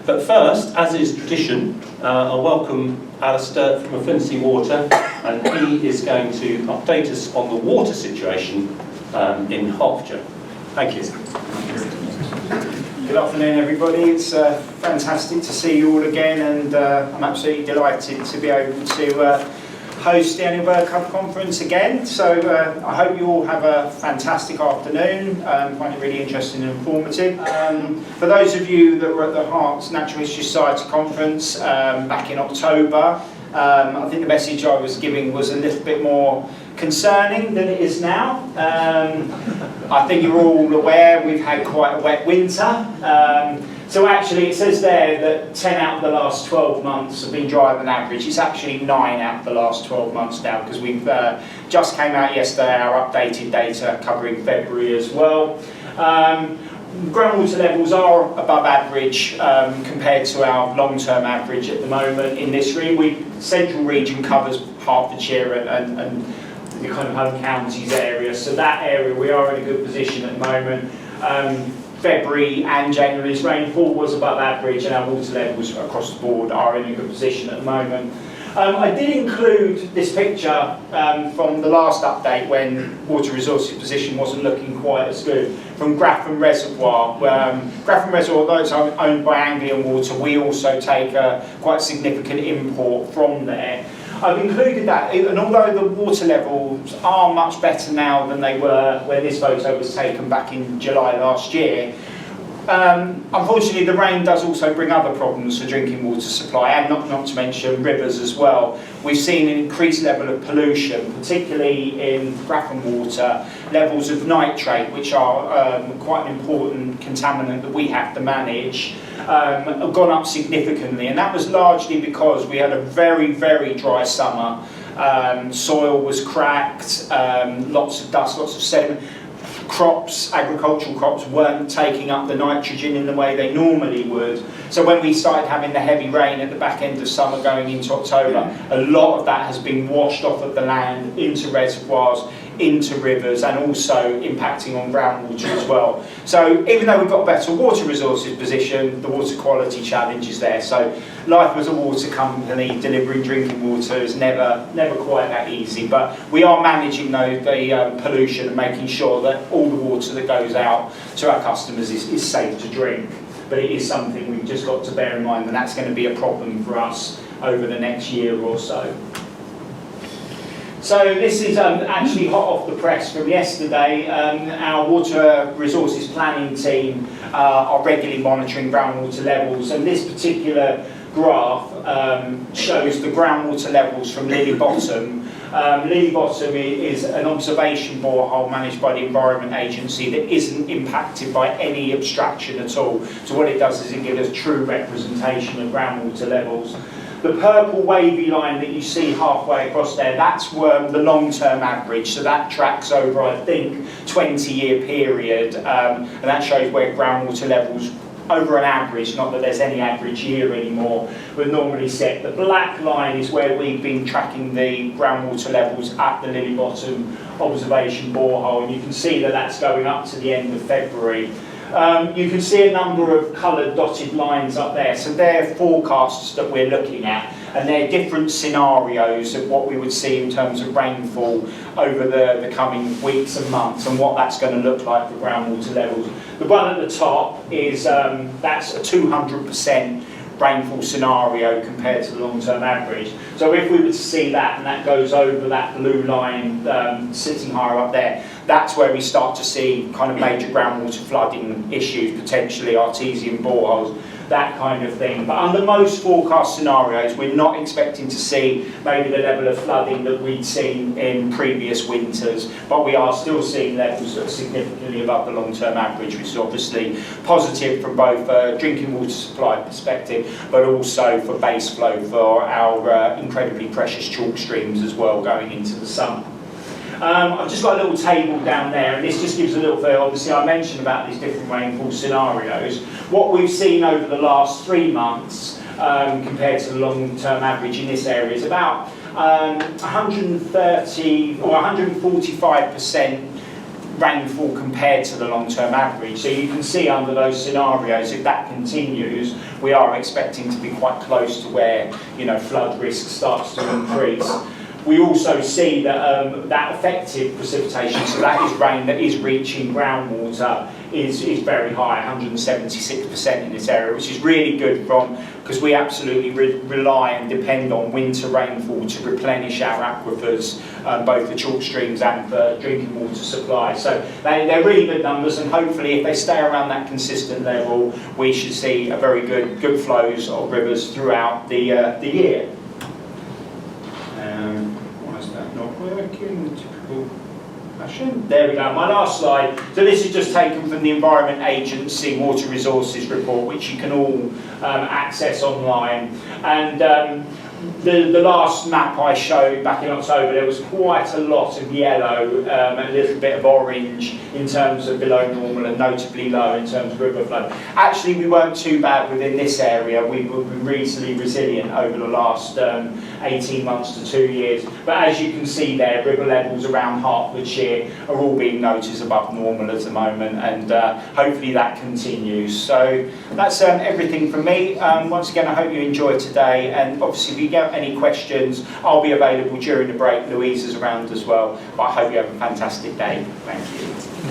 But first, as is tradition, I'll welcome Alister from Affinity Water, and he is going to update us on the water situation in Hertfordshire. Thank you. Good afternoon, everybody. It's fantastic to see you all again, and I'm absolutely delighted to be able to host the annual World Cup conference again. So I hope you all have a fantastic afternoon. Find it really interesting and informative. For those of you that were at the Herts Natural History Society conference back in October, I think the message I was giving was a little bit more concerning than it is now. I think you're all aware we've had quite a wet winter. So actually it says there that 10 out of the last 12 months have been drier than average. It's actually 9 out of the last 12 months now, because we've just came out yesterday, our updated data covering February as well. Groundwater levels are above average compared to our long-term average at the moment in this region. Central region covers Hertfordshire and the kind of home counties area, so that area we are in a good position at the moment. February and January's rainfall was above average, and our water levels across the board are in a good position at the moment. I did include this picture from the last update when water resources position wasn't looking quite as good, from Graffham Reservoir. Graffham Reservoir, although it's owned by Anglian Water, we also take a quite significant import from there. I've included that, and although the water levels are much better now than they were when this photo was taken back in July last year, unfortunately the rain does also bring other problems for drinking water supply, and not to mention rivers as well. We've seen an increased level of pollution, particularly in Graffham water. Levels of nitrate, which are quite an important contaminant that we have to manage, have gone up significantly, and that was largely because we had a very, very dry summer. Soil was cracked, lots of dust, lots of sediment. Crops, agricultural crops, weren't taking up the nitrogen in the way they normally would. So when we started having the heavy rain at the back end of summer going into October, a lot of that has been washed off of the land into reservoirs, into rivers, and also impacting on groundwater as well. So even though we've got a better water resources position, the water quality challenge is there. So life as a water company delivering drinking water is never quite that easy, but we are managing the pollution and making sure that all the water that goes out to our customers is safe to drink. But it is something we've just got to bear in mind, and that's going to be a problem for us over the next year or so. So this is actually hot off the press from yesterday. Our water resources planning team are regularly monitoring groundwater levels, and this particular graph shows the groundwater levels from Lily Bottom. Lily Bottom is an observation borehole managed by the Environment Agency that isn't impacted by any abstraction at all. So what it does is it gives us true representation of groundwater levels. The purple wavy line that you see halfway across there, that's the long-term average, so that tracks over, I think, 20-year period, and that shows where groundwater levels over an average, not that there's any average year anymore, would normally sit. The black line is where we've been tracking the groundwater levels at the Lily Bottom observation borehole, and you can see that that's going up to the end of February. You can see a number of coloured dotted lines up there, so they're forecasts that we're looking at, and they're different scenarios of what we would see in terms of rainfall over the coming weeks and months, and what that's going to look like for groundwater levels. The one at the top is that's a 200% rainfall scenario compared to the long-term average. So if we were to see that, and that goes over that blue line sitting higher up there, that's where we start to see kind of major groundwater flooding issues, potentially artesian boreholes, that kind of thing. But under most forecast scenarios, we're not expecting to see maybe the level of flooding that we'd seen in previous winters, but we are still seeing levels that are significantly above the long-term average, which is obviously positive from both a drinking water supply perspective, but also for base flow for our incredibly precious chalk streams as well going into the summer. I've just got a little table down there, and this just gives a little feel. Obviously I mentioned about these different rainfall scenarios. What we've seen over the last 3 months compared to the long-term average in this area is about 130 or 145% rainfall compared to the long-term average. So you can see under those scenarios, if that continues, we are expecting to be quite close to where, you know, flood risk starts to increase. We also see that that effective precipitation, so that is rain that is reaching groundwater, is very high, 176% in this area, which is really good because we absolutely rely and depend on winter rainfall to replenish our aquifers, both the chalk streams and the drinking water supply. So they're really good numbers, and hopefully if they stay around that consistent level, we should see a very good flows of rivers throughout the year. Why is that not working? Typical fashion. There we go, my last slide. So this is just taken from the Environment Agency Water Resources Report, which you can all access online. And the last map I showed back in October, there was quite a lot of yellow, a little bit of orange in terms of below normal, and notably low in terms of river flow. Actually, we weren't too bad within this area. We were reasonably resilient over the last 18 months to 2 years. But as you can see there, river levels around Hertfordshire are all being noted above normal at the moment, and hopefully that continues. So that's everything from me. Once again, I hope you enjoyed today, and obviously if you get any questions, I'll be available during the break. Louise is around as well. But I hope you have a fantastic day. Thank you.